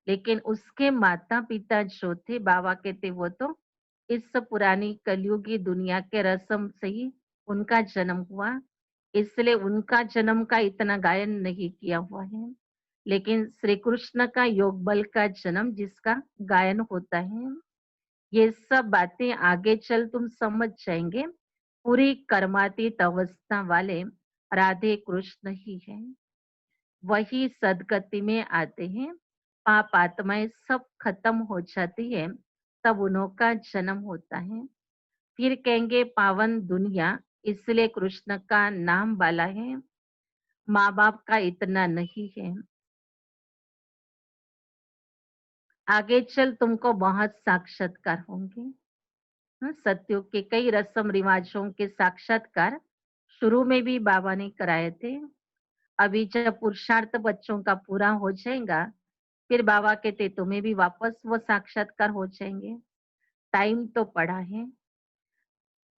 [SPEAKER 3] लेकिन उसके माता पिता जो थे बाबा कहते वो तो इस पुरानी कलयुगी दुनिया के रस्म से ही उनका जन्म हुआ, इसलिए उनका जन्म का इतना गायन नहीं किया हुआ है। लेकिन श्री कृष्ण का योग बल का जन्म जिसका गायन होता है, ये सब बातें आगे चल तुम समझ जाएंगे। पूरी कर्मातीत अवस्था वाले राधे कृष्ण ही है, वही सदगति में आते हैं। पाप आत्माएं सब खत्म हो जाती है, तब उनका जन्म होता है। फिर कहेंगे पावन दुनिया, इसलिए कृष्ण का नाम वाला है। माँ बाप का इतना नहीं है। आगे चल तुमको बहुत साक्षात्कार होंगे। सत्युग के कई रस्म रिवाजों के साक्षात्कार शुरू में भी बाबा ने कराए थे। अभी जब पुरुषार्थ बच्चों का पूरा हो जाएगा, फिर बाबा कहते तुम्हें भी वापस वो साक्षात्कार हो जाएंगे। टाइम तो पड़ा है,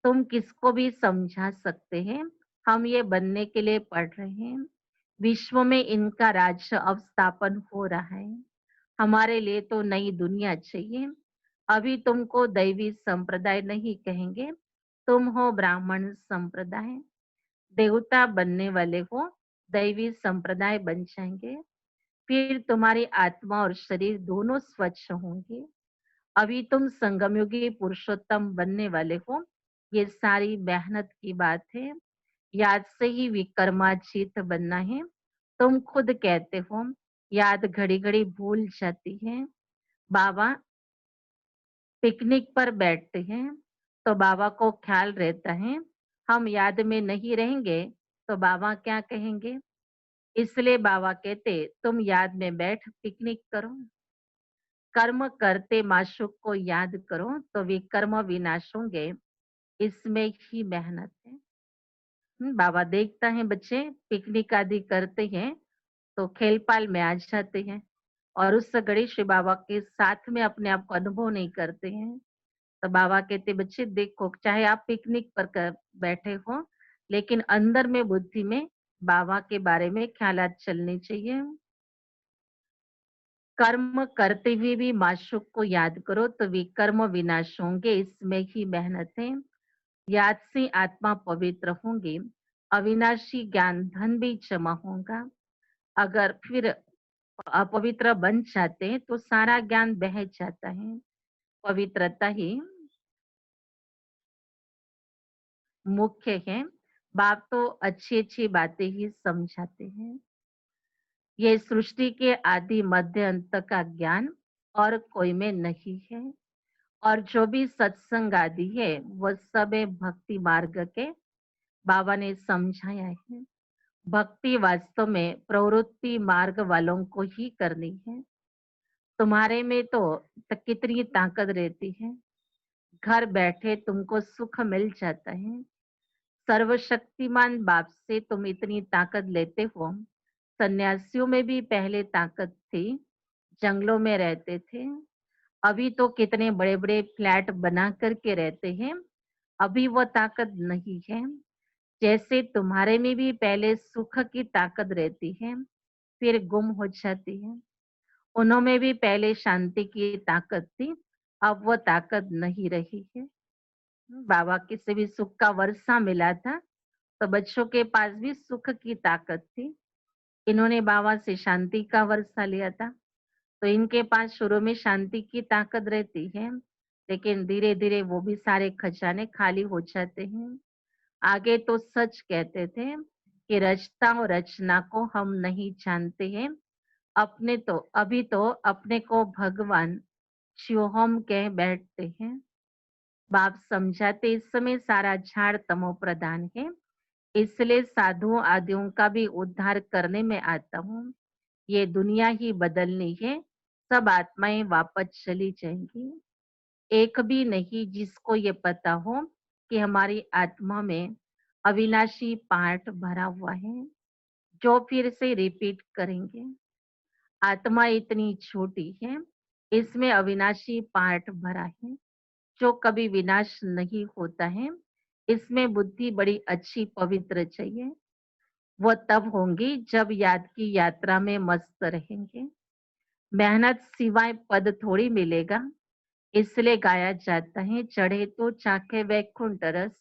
[SPEAKER 3] तुम किसको भी समझा सकते हैं। हम ये बनने के लिए पढ़ रहे हैं। विश्व में इनका राज्य अब स्थापन हो रहा है। हमारे लिए तो नई दुनिया चाहिए। अभी तुमको दैवी संप्रदाय नहीं कहेंगे, तुम हो ब्राह्मण संप्रदाय। देवता बनने वाले हो, दैवी संप्रदाय बन जाएंगे। फिर तुम्हारी आत्मा और शरीर दोनों स्वच्छ होंगे। अभी तुम संगमयुगी पुरुषोत्तम बनने वाले हो। ये सारी मेहनत की बात है। याद से ही विक्रमाजीत बनना है। तुम खुद कहते हो याद घड़ी घड़ी भूल जाती है। बाबा पिकनिक पर बैठते हैं तो बाबा को ख्याल रहता है हम याद में नहीं रहेंगे तो बाबा क्या कहेंगे। इसलिए बाबा कहते तुम याद में बैठ पिकनिक करो। कर्म करते माशुक को याद करो तो विकर्म विनाश होंगे। इसमें ही मेहनत है। बाबा देखता है बच्चे पिकनिक आदि करते हैं तो खेल पाल में आ जाते हैं और उस घड़ी श्री बाबा के साथ में अपने आप को अनुभव नहीं करते हैं। तो बाबा कहते बच्चे देखो चाहे आप पिकनिक पर बैठे हो लेकिन अंदर में बुद्धि में बाबा के बारे में ख्यालात चलने चाहिए। कर्म करते हुए भी माशूक को याद करो तो विकर्म विनाश होंगे, इसमें ही मेहनत है। याद से आत्मा पवित्र होंगे, अविनाशी ज्ञान धन भी जमा होगा। अगर फिर अपवित्र बन जाते हैं तो सारा ज्ञान बह जाता है। पवित्रता ही मुख्य है। बाप तो अच्छी अच्छी बातें ही समझाते हैं। ये सृष्टि के आदि मध्य अंत का ज्ञान और कोई में नहीं है। और जो भी सत्संग आदि है वो सब है भक्ति मार्ग के। बाबा ने समझाया है भक्ति वास्तव में प्रवृत्ति मार्ग वालों को ही करनी है। तुम्हारे में तो कितनी ताकत रहती है, घर बैठे तुमको सुख मिल जाता है। सर्वशक्तिमान बाप से तुम इतनी ताकत लेते हो। सन्यासियों में भी पहले ताकत थी, जंगलों में रहते थे। अभी तो कितने बड़े बड़े फ्लैट बना करके रहते हैं, अभी वो ताकत नहीं है। जैसे तुम्हारे में भी पहले सुख की ताकत रहती है फिर गुम हो जाती है, उन्होंने भी पहले शांति की ताकत थी, अब वो ताकत नहीं रही है। बाबा किसी भी सुख का वर्षा मिला था तो बच्चों के पास भी सुख की ताकत थी। इन्होंने बाबा से शांति का वर्षा लिया था तो इनके पास शुरू में शांति की ताकत रहती है, लेकिन धीरे धीरे वो भी सारे खजाने खाली हो जाते हैं। आगे तो सच कहते थे कि रचता और रचना को हम नहीं जानते हैं। अपने तो अभी तो अपने को भगवान शिवोहम कह बैठते हैं। बाप समझाते इस समय सारा झाड़ तमो प्रधान है, इसलिए साधुओं आदियों का भी उद्धार करने में आता हूँ। ये दुनिया ही बदलनी है, सब आत्माएं वापस चली जाएंगी। एक भी नहीं जिसको ये पता हो कि हमारी आत्मा में अविनाशी पार्ट भरा हुआ है, जो फिर से रिपीट करेंगे। आत्मा इतनी छोटी है, इसमें अविनाशी पार्ट भरा है जो कभी विनाश नहीं होता है। इसमें बुद्धि बड़ी अच्छी पवित्र चाहिए। वो तब होंगी जब याद की यात्रा में मस्त रहेंगे। मेहनत सिवाय पद थोड़ी मिलेगा, इसलिए गाया जाता है चढ़े तो चाखे वैकुंठ रस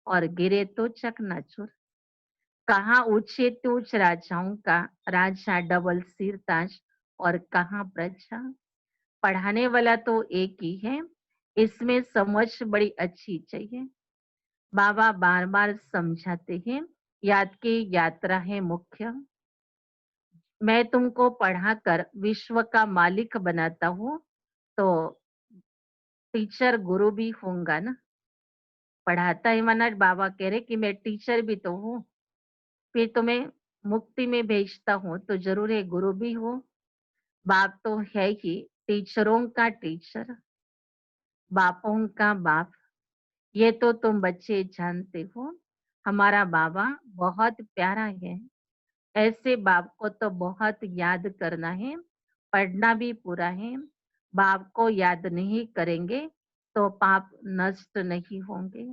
[SPEAKER 3] और गिरे तो चकनाचूर। कहाँ ऊंचे तूच राजाओं का राजा डबल सिर ताज और कहाँ प्रजा। पढ़ाने वाला तो एक ही है, इसमें समझ बड़ी अच्छी चाहिए। बाबा बार बार समझाते हैं याद की यात्रा है मुख्य। मैं तुमको पढ़ाकर विश्व का मालिक बनाता हूँ तो टीचर गुरु भी होऊंगा ना। पढ़ाता है माना बाबा कह रहे कि मैं टीचर भी तो हूँ, फिर तुम्हें मुक्ति में भेजता हूँ तो जरूर है गुरु भी हो। बाप तो है ही टीचरों का टीचर, बापों का बाप। ये तो तुम बच्चे जानते हो। हमारा बाबा बहुत प्यारा है, ऐसे बाप को तो बहुत याद करना है, पढ़ना भी पूरा है। बाप को याद नहीं करेंगे तो पाप नष्ट नहीं होंगे।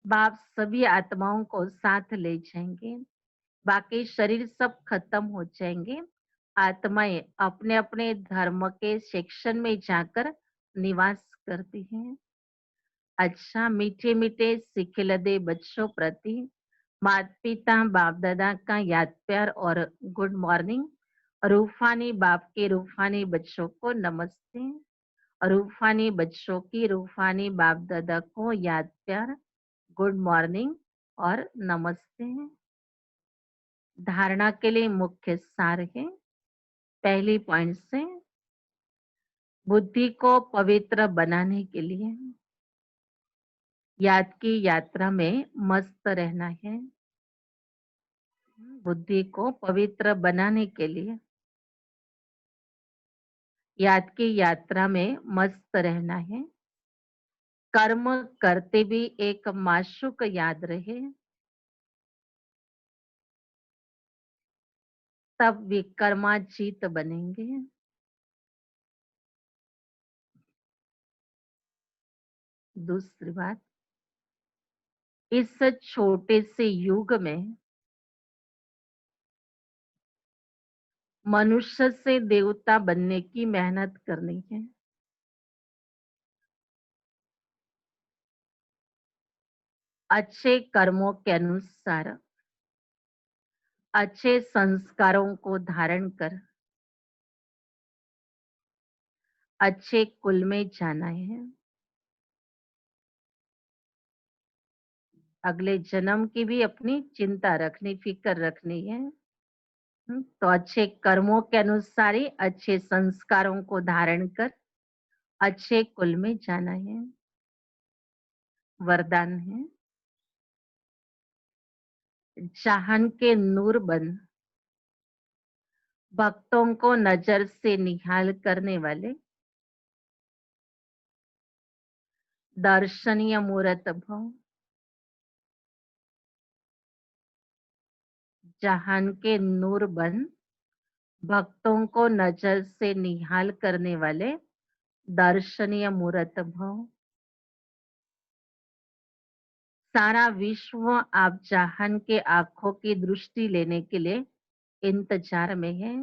[SPEAKER 3] बाप सभी आत्माओं को साथ ले जाएंगे, बाकी शरीर सब खत्म हो जाएंगे। आत्माएं अपने अपने धर्म के सेक्शन में जाकर निवास करती हैं। अच्छा मीठे मीठे सिखिलदे बच्चों प्रति माता पिता बाप दादा का याद प्यार और गुड मॉर्निंग। रूफानी बाप के रूफानी बच्चों को नमस्ते। रूफानी बच्चों की रूफानी बाप दादा को याद प्यार, गुड मॉर्निंग और नमस्ते। धारणा के लिए मुख्य सार है। पहली पॉइंट से बुद्धि को पवित्र बनाने के लिए याद की यात्रा में मस्त रहना है। बुद्धि को पवित्र बनाने के लिए याद की यात्रा में मस्त रहना है। कर्म करते भी एक माशूक याद रहे, तब विकर्माजीत बनेंगे। दूसरी बात, इस छोटे से युग में मनुष्य से देवता बनने की मेहनत करनी है। अच्छे कर्मों के अनुसार अच्छे संस्कारों को धारण कर अच्छे कुल में जाना है। अगले जन्म की भी अपनी चिंता रखनी, फिक्र रखनी है। तो अच्छे कर्मों के अनुसार ही अच्छे संस्कारों को धारण कर अच्छे कुल में जाना है। वरदान है, जहान के नूर बन, भक्तों को नजर से निहाल करने वाले, दर्शनीय मूर्त भव, जहान के नूर बन, भक्तों को नजर से निहाल करने वाले, दर्शनीय मूर्त भव। सारा विश्व आप जहान के आंखों की दृष्टि लेने के लिए इंतजार में है।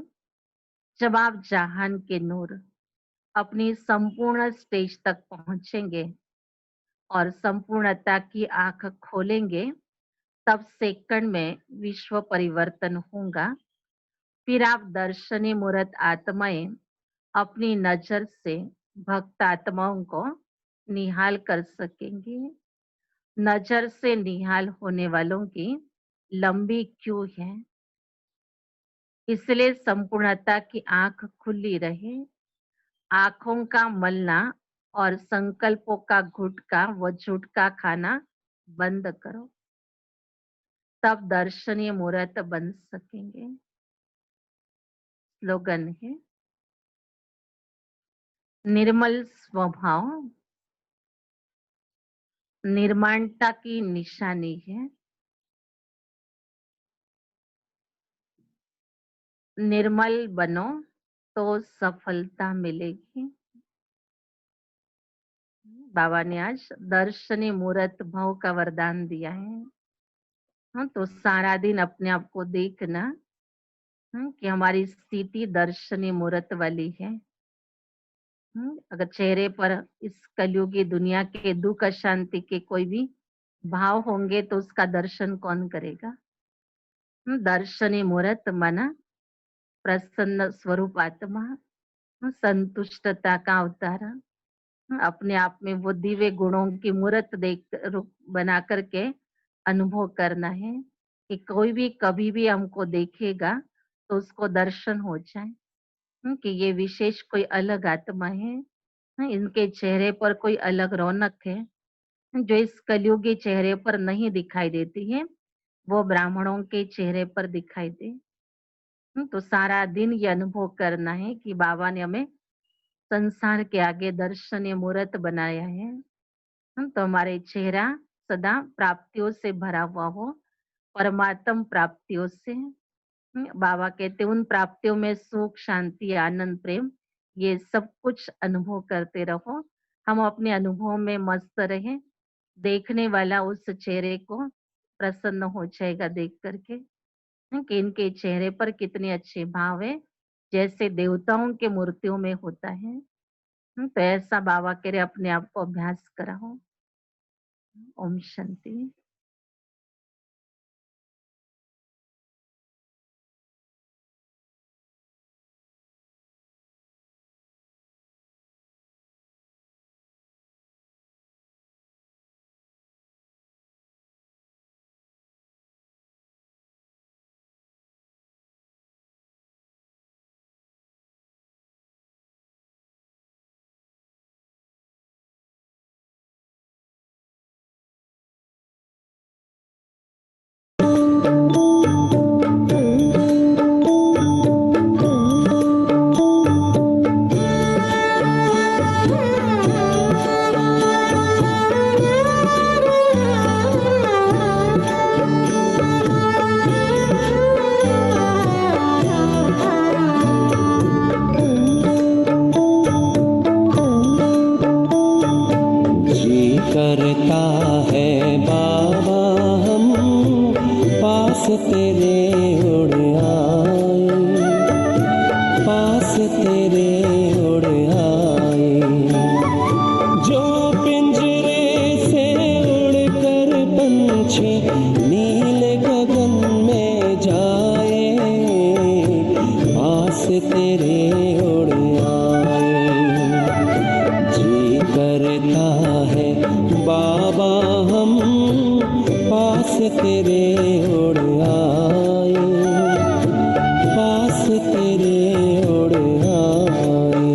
[SPEAKER 3] जब आप जहान के नूर अपनी संपूर्ण स्टेज तक पहुंचेंगे और संपूर्णता की आंख खोलेंगे, तब सेकंड में विश्व परिवर्तन होगा। फिर आप दर्शनीय मूर्त आत्माएं अपनी नजर से भक्त आत्माओं को निहाल कर सकेंगे। नजर से निहाल होने वालों की लंबी क्यू है, इसलिए संपूर्णता की आंख खुली रहे। आंखों का मलना और संकल्पों का गुटका व झुटका खाना बंद करो, तब दर्शनीय मूर्त बन सकेंगे। स्लोगन है, निर्मल स्वभाव निर्माणता की निशानी है। निर्मल बनो तो सफलता मिलेगी। बाबा ने आज दर्शनीय मूर्त भाव का वरदान दिया है। हाँ, तो सारा दिन अपने आप को देखना कि हमारी स्थिति दर्शनीय मूर्त वाली है। अगर चेहरे पर इस कलयुगी दुनिया के दुख अशांति के कोई भी भाव होंगे तो उसका दर्शन कौन करेगा? दर्शनीय मूर्त माना प्रसन्न स्वरूप आत्मा, संतुष्टता का अवतार। अपने आप में वो दिव्य गुणों की मूर्त देख रूप बना करके अनुभव करना है कि कोई भी कभी भी हमको देखेगा तो उसको दर्शन हो जाए कि ये विशेष कोई अलग आत्मा है। इनके चेहरे पर कोई अलग रौनक है जो इस कलयुगी चेहरे पर नहीं दिखाई देती है, वो ब्राह्मणों के चेहरे पर दिखाई दे। तो सारा दिन ये अनुभव करना है कि बाबा ने हमें संसार के आगे दर्शनीय मूर्त बनाया है। तो हमारे चेहरा सदा प्राप्तियों से भरा हुआ हो, परमात्म प्राप्तियों से। बाबा कहते उन प्राप्तियों में सुख, शांति, आनंद, प्रेम, ये सब कुछ अनुभव करते रहो। हम अपने अनुभव में मस्त रहे, देखने वाला उस चेहरे को प्रसन्न हो जाएगा देख करके कि इनके चेहरे पर कितने अच्छे भाव है, जैसे देवताओं के मूर्तियों में होता है। तो ऐसा बाबा कह रहे अपने आप को अभ्यास कराओ। ओम शांति।
[SPEAKER 4] करता है बाबा हम पास तेरे उड़ आए, पास तेरे उड़ आए। जो पिंजरे से उड़कर पंछी नीले गगन में जाए, पास तेरे उड़ आए। जी करता है बाबा हम पास तेरे उड़ आए, पास तेरे उड़ आए।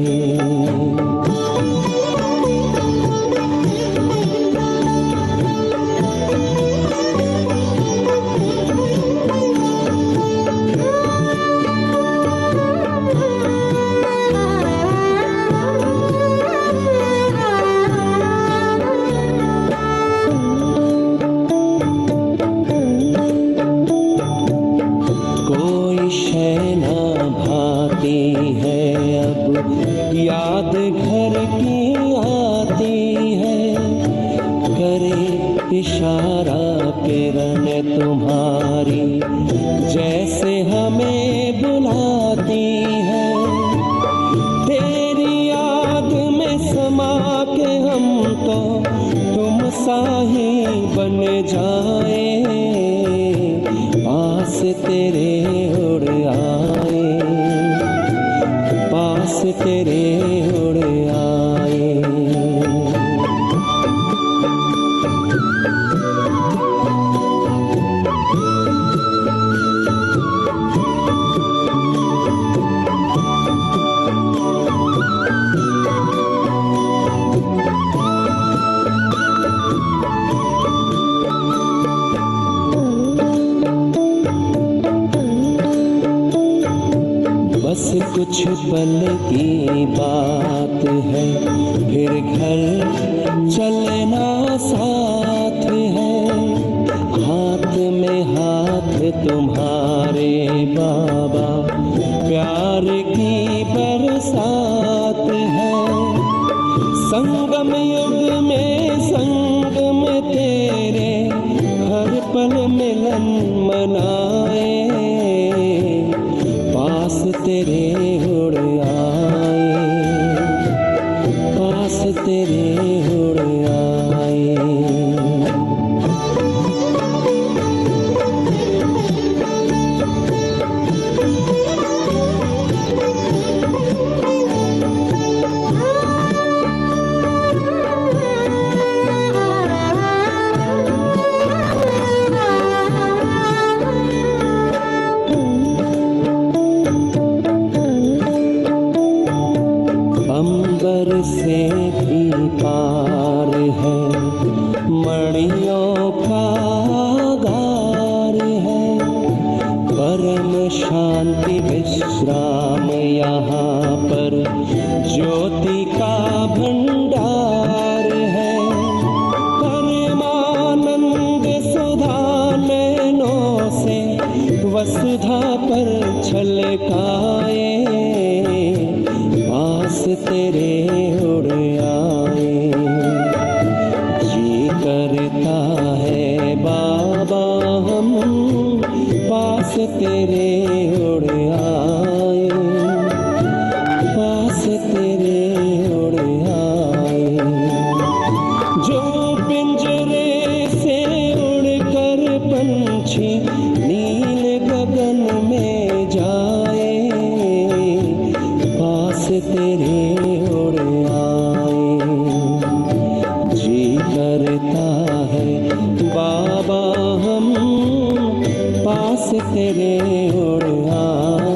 [SPEAKER 4] कोई शय ना भाती है अब याद घर की आती है, करे इशारा किरण तुम्हारी जैसे हमें बुलाती है। तेरी याद में समा के हम तो तुम सा ही बन जाए, पास तेरे उड़ आए, पास तेरे उड़ आए। बस कुछ पल की बात है, फिर घर चलना साथ है। हाथ में हाथ तुम्हारे बाबा, प्यार की बरसात है। संगम युग में संगम तेरे, हर पल मिलन मनाए, पास तेरे उड़ आए, पास तेरे उड़ आए। अंबर से भी पार है, मणियों का गार है। परम शांति विश्राम यहाँ पर, ज्योति का भंडार है। परमानंद सुधा नैनों से वसुधा पर छलकाए, पास तेरे उड़ आए। जी करता है बाबा हम पास तेरे उड़ आए, पास तेरे उड़ आए। जो पिंजरे से उड़कर पंछी नीले गगन में जाए, पास तेरे उड़ आए। जी करता है बाबा हम पास तेरे उड़ आए,